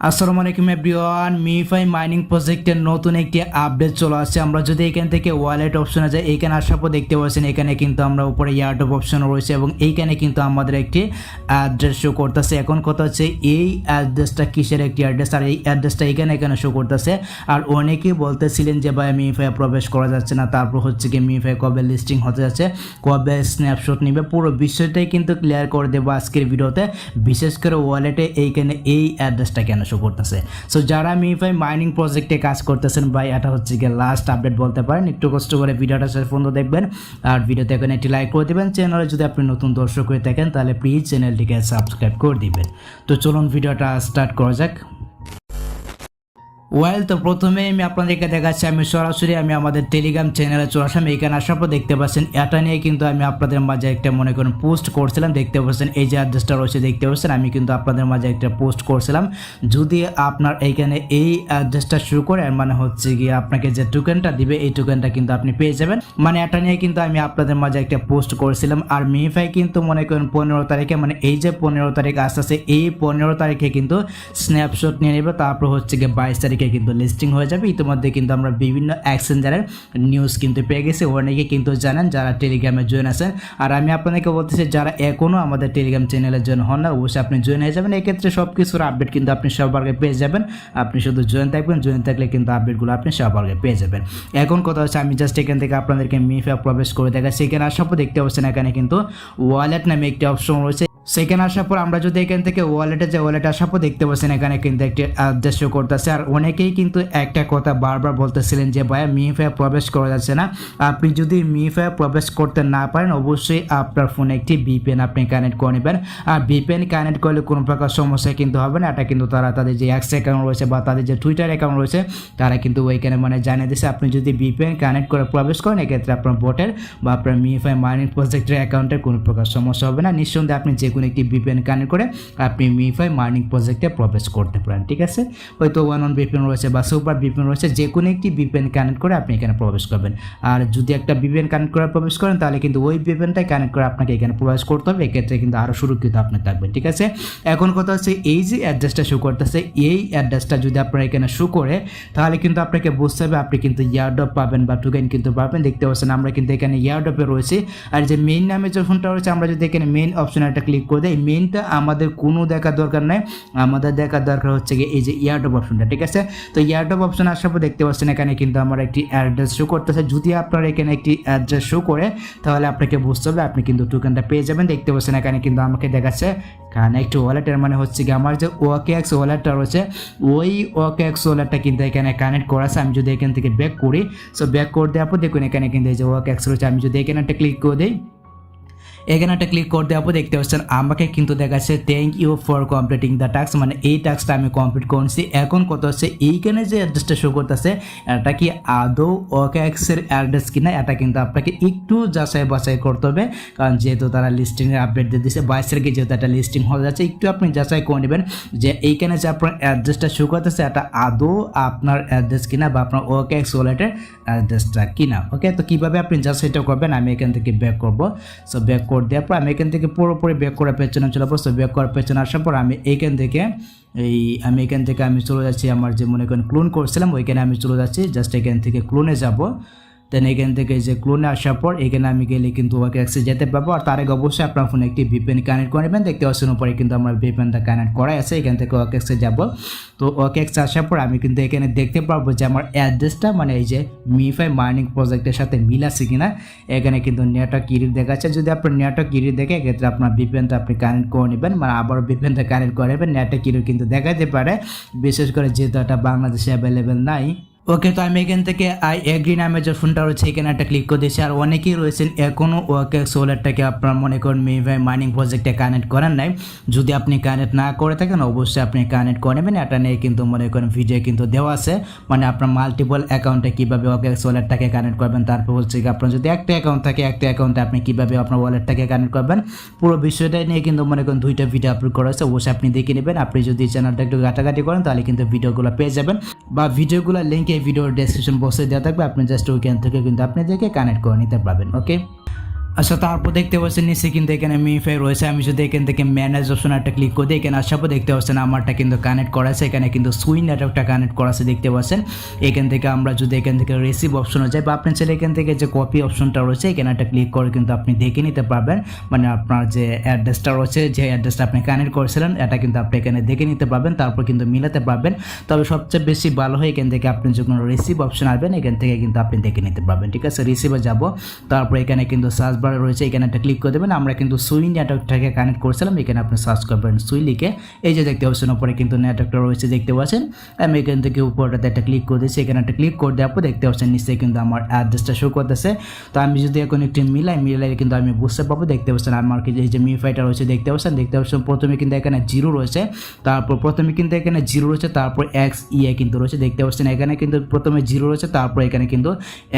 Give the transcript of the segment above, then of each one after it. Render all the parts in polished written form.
আসসালামু আলাইকুম everyone, মিফাই mining প্রজেক্টের নতুন একটি আপডেট চলে আসছে। আমরা যদি এখান থেকে ওয়ালেট অপশনে যাই, এইখানে আসার পর দেখতে পাচ্ছেন এখানে কিন্তু আমরা উপরে ইয়ারড্রপ অপশন রয়েছে এবং এইখানে কিন্তু আমাদের একটি অ্যাড্রেস শো করতেছে। এখন কথা হচ্ছে এই অ্যাড্রেসটা কিসের একটি অ্যাড্রেস, আর এই অ্যাড্রেসটা এখানে শো করতেছে। আর অনেকেই বলতেছিলেন যে ভাই মিফাই প্রবেশ করা যাচ্ছে না, তারপর হচ্ছে কি মিফাই কবে লিস্টিং হতে যাচ্ছে, কবে স্ন্যাপশট নিবে, পুরো বিষয়টাই কিন্তু ক্লিয়ার করে দেবো আজকের ভিডিওতে। বিশেষ করে ওয়ালেটে এইখানে এই অ্যাড্রেসটা কেন শো করতেছে। সো যারা মিফাই মাইনিং প্রজেক্টে কাজ করতেছেন ভাই, এটা হচ্ছে গিয়ে লাস্ট আপডেট বলতে পারেন। একটু কষ্ট করে ভিডিওটা শেষ পর্যন্ত দেখবেন আর ভিডিওতে এখন একটি লাইক করে দেবেন। চ্যানেলে যদি আপনি নতুন দর্শক হয়ে থাকেন তাহলে প্লিজ চ্যানেলটিকে সাবস্ক্রাইব করে দিবেন। তো চলুন ভিডিওটা স্টার্ট করা যাক। তো প্রথমে আমি আপনাদেরকে দেখাচ্ছি, আমি সরাসরি আমাদের টেলিগ্রাম চ্যানেলে চলে আসলাম। এখানে আসার পর দেখতে পাচ্ছেন এটা নিয়ে কিন্তু আমি আপনাদের মাঝে একটা মনে করেন পোস্ট করছিলাম। দেখতে পাচ্ছেন এই যে অ্যাড্রেসটা রয়েছে, দেখতে পাচ্ছেন আমি কিন্তু আপনাদের মাঝে একটা পোস্ট করছিলাম। যদি আপনার এইখানে এই অ্যাড্রেসটা শুরু করে, মানে হচ্ছে গিয়ে আপনাকে যে টোকেনটা দিবে এই টোকেনটা কিন্তু আপনি পেয়ে যাবেন। মানে এটা নিয়ে কিন্তু আমি আপনাদের মাঝে একটা পোস্ট করেছিলাম। আর মিফাই কিন্তু মনে করেন 15 তারিখে, মানে এই যে 15 তারিখ আসতেছে, এই 15 তারিখে কিন্তু স্ন্যাপশট নিয়ে নেবে। তারপর হচ্ছে গিয়ে 22 তারিখে কিন্তু লিস্টিং হয়ে যাবে। ইতিমধ্যে কিন্তু আমরা বিভিন্ন এক্সচেঞ্জারের নিউজ কিন্তু পেয়ে গেছি, অনেকে কিন্তু জানেন যারা টেলিগ্রামে জয়েন আছেন। আর আমি আপনাদেরকে বলতেছি যারা এখনও আমাদের টেলিগ্রাম চ্যানেলে জয়েন হন না, অবশ্যই আপনি জয়েন হয়ে যাবেন। এক্ষেত্রে সব কিছুর আপডেট কিন্তু আপনি সবার আগে পেয়ে যাবেন। আপনি শুধু জয়েন থাকবেন, জয়েন থাকলে কিন্তু আপডেটগুলো আপনি সবার আগে পেয়ে যাবেন। এখন কথা হচ্ছে আমি জাস্ট এখান থেকে আপনাদেরকে মিফাই প্রবেশ করে দেখাচ্ছি। এখানে আসার পর দেখতে পাচ্ছেন এখানে কিন্তু ওয়ালেট নামে একটি অপশন রয়েছে। সেখানে আসার পর আমরা যদি এখান থেকে ওয়ালেটে যে ওয়ালেট আসার পর দেখতে পাচ্ছেন এখানে কিন্তু একটি অ্যাড্রেস শো করতেছে। আর অনেকেই কিন্তু একটা কথা বারবার বলতেছিলেন যে ভাইয়া মিফাই প্রবেশ করা যাচ্ছে না। আপনি যদি মিফাই প্রবেশ করতে না পারেন, অবশ্যই আপনার ফোনে একটি ভিপিএন আপনি কানেক্ট করে নেবেন। আর ভিপিএন কানেক্ট করলে কোনো প্রকার সমস্যা কিন্তু হবে না। এটা কিন্তু তারা তাদের যে এক্স অ্যাকাউন্ট রয়েছে বা তাদের যে টুইটার অ্যাকাউন্ট রয়েছে তারা কিন্তু ওইখানে মানে জানিয়ে দিচ্ছে। আপনি যদি ভিপিএন কানেক্ট করে প্রবেশ করেন, এক্ষেত্রে আপনার বোটের বা আপনার মিফাই মাইনিং প্রজেক্টের অ্যাকাউন্টের কোনো প্রকার সমস্যা হবে না। নিঃসন্দেহে আপনি যে কোনো একটি ভিপিএন কানেক্ট করে আপনি মিফাই মাইনিং প্রজেক্টে প্রবেশ করতে পারেন। ঠিক আছে, হয়তো ওয়ান ভিপিএন রয়েছে বা সুপার ভিপিএন রয়েছে, যে কোনো একটি ভিপিএন কানেক্ট করে আপনি এখানে প্রবেশ করবেন। আর যদি একটা ভিপিএন কানেক্ট করে প্রবেশ করেন তাহলে কিন্তু ওই ভিপিএনটাই কানেক্ট করে আপনাকে এখানে প্রবেশ করতে হবে। এক্ষেত্রে কিন্তু আরও সুরক্ষিত আপনি থাকবেন। ঠিক আছে, এখন কথা হচ্ছে এই যে অ্যাড্রেসটা শো করতেছে, এই অ্যাড্রেসটা যদি আপনার এখানে শো করে তাহলে কিন্তু আপনাকে বুঝতে হবে আপনি কিন্তু ইয়ারড্রপ পাবেন বা টোকেন কিন্তু পাবেন। দেখতে পাচ্ছেন আমরা কিন্তু এখানে ইয়ারড্রপে রয়েছি। আর যে মেইন নামে যে ফোনটা রয়েছে, আমরা যদি এখানে মেইন অপশনে একটা ক্লিক করে দিই, মেইনটা আমাদের কোনো দেখার দরকার নাই, আমাদের দেখার দরকার হচ্ছে গিয়ে এই যে ইয়ারড্রপ অপশনটা। ঠিক আছে, তো ইয়ারড্রপ অপশন আসার পর দেখতে পাচ্ছেন এখানে কিন্তু আমার একটি অ্যাড্রেস শো করতেছে। যদি আপনার এখানে একটি অ্যাড্রেস শো করে তাহলে আপনাকে বুঝতে হবে আপনি কিন্তু টোকেনটা পেয়ে যাবেন। দেখতে পাচ্ছেন এখানে কিন্তু আমাকে দেখাচ্ছে কানেক্ট ওয়ালেটের, মানে হচ্ছে কি আমার যে ওকেএক্স ওয়ালেটটা রয়েছে ওই ওকেএক্স ওয়ালেটটা কিন্তু এখানে কানেক্ট করা আছে। আমি যদি এখান থেকে ব্যাক করি, সো ব্যাক করে দেওয়ার পর দেখুন এখানে কিন্তু এই যে ওকেএক্স রয়েছে। আমি যদি এখানে একটা ক্লিক করে দিই, এখানে একটা ক্লিক করে দেওয়ার পর দেখতে পাচ্ছেন আমাকে কিন্তু দেখাচ্ছে thank you for completing the task, মানে এই টাস্কটা আমি কমপ্লিট করছি। এখন কথা হচ্ছে এইখানে যে অ্যাড্রেসটা শো করতেছে এটা কি আদৌ ওকেএক্সের অ্যাড্রেস কিনা, এটা কিন্তু আপনাকে একটু যাচাই বাছাই করতে হবে। কারণ যেহেতু তারা লিস্টিংয়ের আপডেট দিয়ে দিচ্ছে 22 তারিখে, যেহেতু একটা লিস্টিং হয়ে যাচ্ছে, একটু আপনি যাচাই করে নেবেন যে এইখানে যে আপনার অ্যাড্রেসটা শো করতেছে এটা আদৌ আপনার অ্যাড্রেস কিনা বা আপনার ওকেএক্স ওয়ালেটের অ্যাড্রেসটা কিনা। ওকে, তো কীভাবে আপনি যাচাইটা করবেন, আমি এখান থেকে ব্যাক করবো। সো ব্যাক করে দেওয়ার পর আমি এখান থেকে পুরোপুরি ব্যাক করার পেছনে চলে যাবো। সো ব্যাক করার পেছনে আসার পর আমি এখান থেকে আমি চলে যাচ্ছি আমার যে মনে করেন ক্লোন করছিলাম ওইখানে আমি চলে যাচ্ছি। জাস্ট এখান থেকে ক্লোনে যাব। দেন এখান থেকে যে ক্লোনে আসার পর এখানে আমি গেলে কিন্তু ওকেএক্সে যেতে পারবো। আর তার আগে অবশ্যই আপনার ফোনে একটি ভিপিএন কানেক্ট করে নেবেন। দেখতে পাচ্ছেন উপরে কিন্তু আমার ভিপিএনটা কানেক্ট করা আছে। এখান থেকে ওকেএক্সে যাব। তো ওকেএক্স আসার পর আমি কিন্তু এখানে দেখতে পারবো যে আমার অ্যাড্রেসটা মানে এই যে মিফাই মাইনিং প্রজেক্টের সাথে মিল আছে কিনা। এখানে কিন্তু নেটওয়ার্ক কিরিট দেখাচ্ছে। যদি আপনার নেটওয়ার্ক কিরিট দেখে এক্ষেত্রে আপনার ভিপিএনটা আপনি কানেক্ট করে নেবেন, মানে আবারও ভিপিএনটা কানেক্ট করে নেবেন। নেটওয়ার্ক কিরিট কিন্তু দেখাতে পারে, বিশেষ করে যেহেতু এটা বাংলাদেশে অ্যাভেলেবেল নাই। ওকে, তো আমি এখান থেকে আই এগ্রি নামে যে ফোনটা রয়েছে এখানে একটা ক্লিক করে দিয়েছি। আর অনেকেই রয়েছেন এখনও ওকেএক্স ওয়ালেটটাকে আপনার মনে করেন মিফাই মাইনিং প্রজেক্টে কানেক্ট করেন নাই। যদি আপনি কানেক্ট না করে থাকেন অবশ্যই আপনি কানেক্ট করে নেবেন। এটা নিয়ে কিন্তু মনে করেন ভিডিও কিন্তু দেওয়া আছে, মানে আপনার মাল্টিপল অ্যাকাউন্টে কীভাবে ওকেএক্স ওয়ালেটটাকে কানেক্ট করবেন। তারপর হচ্ছে কি আপনার যদি একটা অ্যাকাউন্ট থাকে একটা অ্যাকাউন্টে আপনি কীভাবে আপনার ওয়ালেটটাকে কানেক্ট করবেন, পুরো বিষয়টা নিয়ে কিন্তু মনে করেন 2টা ভিডিও আপলোড করা আছে। অবশ্যই আপনি দেখে নেবেন। আপনি যদি চ্যানেলটা একটু ঘাটাঘাটি করেন তাহলে কিন্তু ভিডিওগুলো পেয়ে যাবেন, বা ভিডিওগুলোর লিঙ্ক এই ভিডিওর ডেসক্রিপশন বক্সে দেওয়া থাকবে। আপনি জাস্ট ওইখান থেকে কিন্তু আপনি দেখে কানেক্ট করে নিতে পারবেন। ওকে, আচ্ছা, তারপর দেখতে পাচ্ছেন নিচে কিন্তু এখানে মিফাই রয়েছে। আমি যদি এখান থেকে ম্যানেজ অপশন একটা ক্লিক করে দিই, এখানে আসার পর দেখতে পাচ্ছেন আমারটা কিন্তু কানেক্ট করা আছে, এখানে কিন্তু সুইং নেটওয়ার্কটা কানেক্ট করা আছে দেখতে পাচ্ছেন। এখান থেকে আমরা যদি এখান থেকে রিসিভ অপশনে যাই বা আপনি চাইলে এখান থেকে যে কপি অপশনটা রয়েছে এখানে একটা ক্লিক করে কিন্তু আপনি দেখে নিতে পারবেন, মানে আপনার যে অ্যাড্রেসটা রয়েছে, যে অ্যাড্রেসটা আপনি কানেক্ট করেছিলেন এটা কিন্তু আপনি এখানে দেখে নিতে পারবেন, তারপর কিন্তু মিলাতে পারবেন। তবে সবচেয়ে বেশি ভালো হয় এখান থেকে আপনি যখন রিসিভ অপশন আসবেন এখান থেকে কিন্তু আপনি দেখে নিতে পারবেন। ঠিক আছে, রিসিভে যাব, তারপর এখানে কিন্তু সার্চ বার রয়েছে, এখানে একটা ক্লিক করে দেবেন। আমরা কিন্তু সুই নেটওয়ার্কটাকে কানেক্ট করেছিলাম, এখানে আপনি সার্চ করবেন সুই লিখে। এই যে দেখতে পাচ্ছেন উপরে কিন্তু নেটওয়ার্কটা রয়েছে দেখতে পাচ্ছেন। আমি এখান থেকে উপরটাতে একটা ক্লিক করে দিচ্ছি, এখানে একটা ক্লিক করে দেওয়ার পর দেখতে পাচ্ছেন নিচে কিন্তু আমার অ্যাড্রেসটা শো করতেছে। তো আমি যদি এখন একটু মিলাই কিন্তু আমি বুঝতে পারবো। দেখতে পাচ্ছেন আমার কি এই যে মিফাইটা রয়েছে দেখতে পাচ্ছেন প্রথমে কিন্তু এখানে জিরো রয়েছে, তারপর প্রথমে কিন্তু এখানে জিরো রয়েছে, তারপর এক্স ইএ কিন্তু রয়েছে দেখতে পাচ্ছেন। এখানে কিন্তু প্রথমে জিরো রয়েছে, তারপর এখানে কিন্তু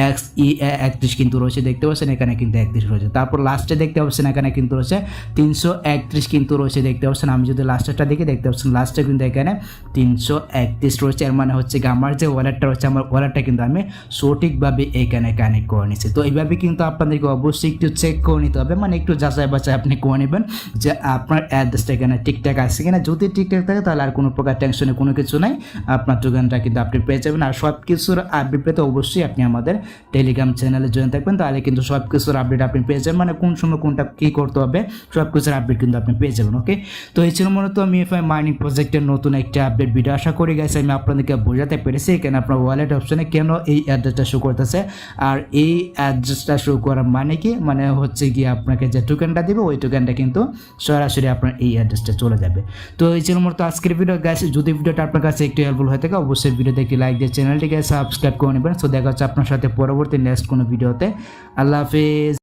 এক্স ই 31 কিন্তু রয়েছে দেখতে পাচ্ছেন, এখানে কিন্তু 31 রয়েছে। তারপর লাস্টে দেখতে পাচ্ছেন এখানে কিন্তু রয়েছে 331 কিন্তু রয়েছে দেখতে পাচ্ছেন। আমি যদি লাস্টেরটা দেখি দেখতে পাচ্ছেন লাস্টে কিন্তু এখানে 331 রয়েছে। এর মানে হচ্ছে কি আমার যে ওয়ালেটটা রয়েছে আমার ওয়ালেটটা কিন্তু আমি সঠিকভাবে এখানে কানেক্ট করে নিচ্ছি। তো এইভাবে কিন্তু আপনাদেরকে অবশ্যই একটু চেক করে নিতে হবে, মানে একটু যাচাই বাছাই আপনি করে নেবেন যে আপনার অ্যাড্রেসটা এখানে ঠিকঠাক আছে কিনা। যদি ঠিকঠাক থাকে তাহলে আর কোনো প্রকার টেনশনে কোনো কিছু নাই, আপনার টোকেনটা কিন্তু আপনি পেয়ে যাবেন। আর সব কিছুর আপডেট পেতে অবশ্যই আপনি আমাদের টেলিগ্রাম চ্যানেলে জয়েন থাকবেন, তাহলে কিন্তু সব কিছুর আপডেট আপনি পেয়ে যাবেন, মানে কোন সময় কোনটা কী করতে হবে সব কিছুর আপডেট কিন্তু আপনি পেয়ে যাবেন। ওকে, তো এই ছিল মূলত মিএফআই মাইনিং প্রজেক্টের নতুন একটা আপডেট ভিডিও। আশা করি গেছে আমি আপনাদেরকে বোঝাতে পেরেছি এখানে আপনার ওয়ালেট অপশনে কেন এই অ্যাড্রেসটা শো করতেছে, আর এই অ্যাড্রেসটা শো করার মানে কি, মানে হচ্ছে গিয়ে আপনাকে যে টোকেনটা দিবে ওই টোকেনটা কিন্তু সরাসরি আপনার এই অ্যাড্রেসটা চলে যাবে। তো এই ছিল মূলত আজকের ভিডিও গাইস। যদি ভিডিওটা আপনার কাছে একটু হেল্পফুল হয়ে থাকে অবশ্যই ভিডিওতে একটি লাইক দিয়ে চ্যানেলটিকে সাবস্ক্রাইব করে নেবেন। তো দেখা হচ্ছে আপনার সাথে পরবর্তী নেক্সট কোনো ভিডিওতে। আল্লাহ হাফেজ।